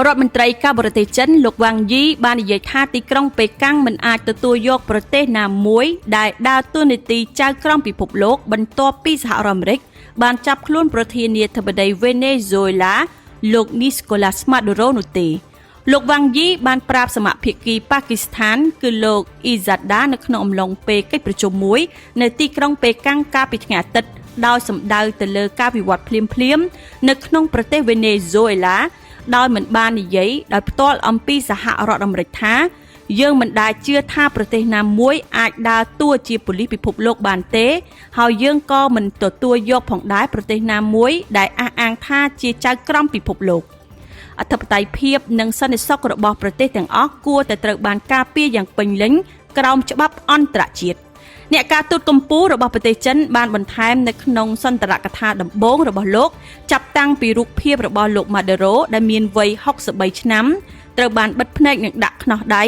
រដ្ឋមន្ត្រីការបរទេសចិនលោកវ៉ាងយីបាននិយាយថាទីក្រុងប៉េកាំងមិនអាចទទួលយកប្រទេសណាមួយដែលដើរតួនាទីចៅក្រមពិភពលោកបន្ទាប់ពីសហរដ្ឋអាមេរិកបានចាប់ខ្លួនប្រធានាធិបតីវេណេស៊ុយឡាលោកនីស្កូឡាស់ម៉ាដូរ៉ូនោះទេលោកវ៉ាងយីបានប្រាប់សមាភាគីប៉ាគីស្ថានគឺលោកអ៊ីហ្សាដានៅក្នុងអំឡុងពេលកិច្ចប្រជុំមួយនៅទីក្រុងប៉េកាំងកាលពីថ្ងៃអាទិត្យដោយសម្ដៅទៅលើការវិវត្តភ្លាមៗនៅក្នុងប្រទេសវេណេស៊ុយឡាដោយមិនបាននិយាយដោយផ្ទាល់អំពីសហរដ្ឋអាមេរិកថាយើងមិនដែលជឿថាប្រទេសណាមួយអាចដើរតួជាប៉ូលីសពិភពលោកបានទេហើយយើងក៏មិនទទួលយកផងដែរប្រទេសណាមួយដែលអះអាងថាជាចៅក្រមពិភពលោកអធិបតេយ្យភាពនិងសន្តិសុខរបស់ប្រទេសទាំងអស់គួរតែត្រូវបានការពារយ៉ាងពេញលេញក្រោមច្បាប់អន្តរជាតិអ្នកការទូតកម្ពុជារបស់ប្រទេសចិនបានបន្ថែមនៅក្នុងសន្ទរកថាដំបូងរបស់លោកចាប់តាំងពីរូបភាពរបស់លោកម៉ាដូរ៉ូដែលមានវ័យ63ឆ្នាំត្រូវបានបិទភ្នែកនិងដាក់ខ្នោះដៃ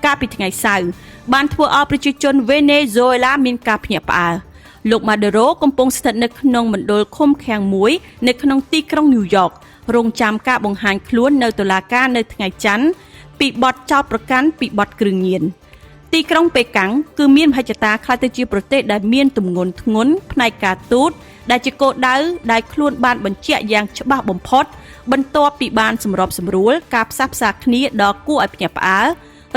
កាលពីថ្ងៃសៅរ៍បានធ្វើឲ្យប្រជាជនវេណេស៊ុយឡាមានការភ្ញាក់ផ្អើលលោកម៉ាដូរ៉ូកំពុងស្ថិតនៅក្នុងមណ្ឌលឃុំឃាំងមួយនៅក្នុងទីក្រុងញូវយ៉ករងចាំការបង្ហាញខ្លួននៅតុលាការនៅថ្ងៃច័ន្ទពីបទចោទប្រកាន់ពីបទគ្រឿងញៀនទីក្រុងប៉េកាំងគឺមានមហិច្ឆតាខ្លះទៅជាប្រទេសដែលមានទម្ងន់ធ្ងន់ផ្នែកការទូតដែលជាគោលដៅដែលខ្លួនបានបញ្ជាក់យ៉ាងច្បាស់បំផុតបន្ទាប់ពីបានសម្របសម្រួលការផ្សះផ្សាគ្នាដ៏គួរឲ្យភ្ញាក់ផ្អើល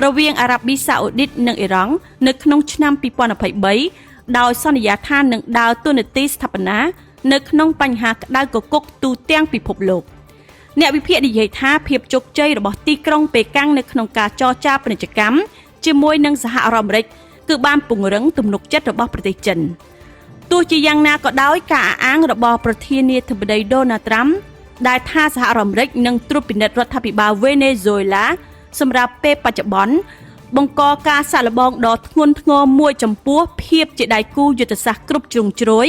រវាងអារ៉ាប៊ីសាអូឌីតនិងអ៊ីរ៉ង់នៅក្នុងឆ្នាំ2023ដោយសន្យាថានឹងដើរតួនាទីស្ថាបនានៅក្នុងបញ្ហាក្តៅគគុកទូទាំងពិភពលោកអ្នកវិភាគនិយាយថាភាពជោគជ័យរបស់ទីក្រុងប៉េកាំងនៅក្នុងការចរចាពាណិជ្ជកម្មជាមួយនឹងសហរដ្ឋអាមេរិកគឺបានពង្រឹងទំនុកចិត្តរបស់ប្រទេសចិនទោះជាយ៉ាងណាក៏ដោយការអះអាងរបស់ប្រធានាធិបតីដូណាល់ត្រាំដែលថាសហរដ្ឋអាមេរិកនឹងត្រួតពិនិត្យរដ្ឋាភិបាលវេណេស៊ុយឡាសម្រាប់ពេលបច្ចុប្បន្នបង្កការសាកល្បងដ៏ធ្ងន់ធ្ងរមួយចំពោះភាពជាដៃគូយុទ្ធសាស្ត្រគ្រប់ជ្រុងជ្រោយ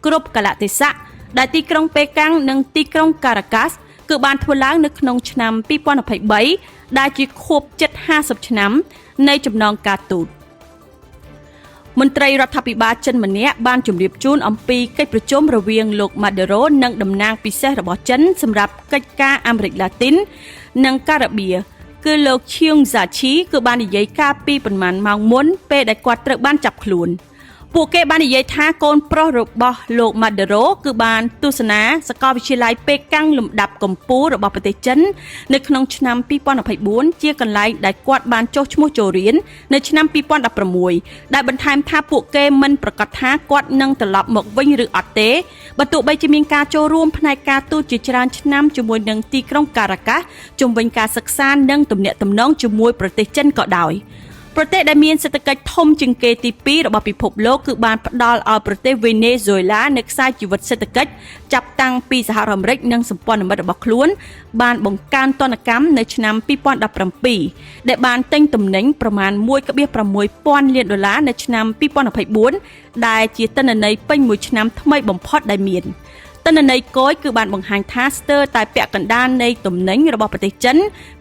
គ្រប់កលៈទេសៈដែលទីក្រុងប៉េកាំងនិងទីក្រុងការ៉ាកាសគឺបានធ្វើឡើងនៅក្នុងឆ្នាំ2023ដែលជាខួបជិត50ឆ្នាំនៃចំណងការទូតមន្ត្រីរដ្ឋាភិបាលចិនម្នាក់បានជម្រាបជូនអំពីកិច្ចប្រជុំរវាងលោកម៉ាដូរ៉ូនិងតំណាងពិសេសរបស់ចិនសម្រាប់កិច្ចការអាមេរិកឡាទីននិងការ៉ាបៀគឺលោកឈៀងហ្សាឈីគឺបាននិយាយការពីប្រមាណម៉ោងមុនពេលដែលគាត់ត្រូវបានចាប់ខ្លួនពួកគេបាននិយាយថាកូនប្រុសរបស់លោកម៉ាដូរ៉ូគឺបានទស្សនាសាកលវិទ្យាល័យប៉េកាំងលំដាប់កម្ពុជារបស់ប្រទេសចិននៅក្នុងឆ្នាំ2024ជាកន្លែងដែលគាត់បានចុះឈ្មោះចូលរៀននៅឆ្នាំ2016ដែលបន្ថែមថាពួកគេមិនប្រកាសថាគាត់នឹងត្រឡប់មកវិញឬអត់ទេបើទោះបីជាមានការចូលរួមផ្នែកការទូតជាច្រើនឆ្នាំជាមួយនឹងទីក្រុងការ៉ាកាសជុំវិញការសិក្សានិងទំនាក់ទំនងជាមួយប្រទេសចិនក៏ដោយប្រទេសដែលមានសេដ្ឋកិច្ចធំជាងគេទី2របស់ពិភពលោកគឺបានផ្ដល់ឲ្យប្រទេសវេណេស៊ុយឡានៅខ្សែជីវិតសេដ្ឋកិច្ចចាប់តាំងពីសហរដ្ឋអាមេរិកនិងសម្ព័ន្ធមិត្តរបស់ខ្លួនបានបង្កើនទណ្ឌកម្មនៅឆ្នាំ2017ដែលបានទិញទំនិញប្រមាណ 1.6 ពាន់លានដុល្លារនៅឆ្នាំ2024ដែលជាទិន្នន័យពេញមួយឆ្នាំថ្មីបំផុតដែលមានទិន្នន័យគយគឺបានបង្ហាញថាស្ទើរតែពាក់កណ្ដាលនៃទំនិញរបស់ប្រទេសចិន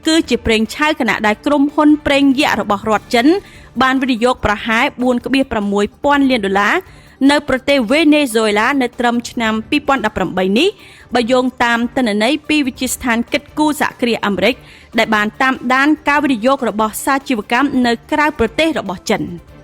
គឺជាប្រេងឆៅខណៈដែលក្រុមហ៊ុនប្រេងយក្សរបស់រដ្ឋចិនបានវិនិយោគប្រហែល 4.6 ពាន់លានដុល្លារនៅប្រទេសវេណេស៊ុយឡានៅត្រឹមឆ្នាំ2018នេះបើយោងតាមទិន្នន័យពីវិទ្យាស្ថានគិតគូរសហគ្រាសអាមេរិកដែលបានតាមដានការវិនិយោគរបស់សាជីវកម្មនៅក្រៅប្រទេសរបស់ចិន។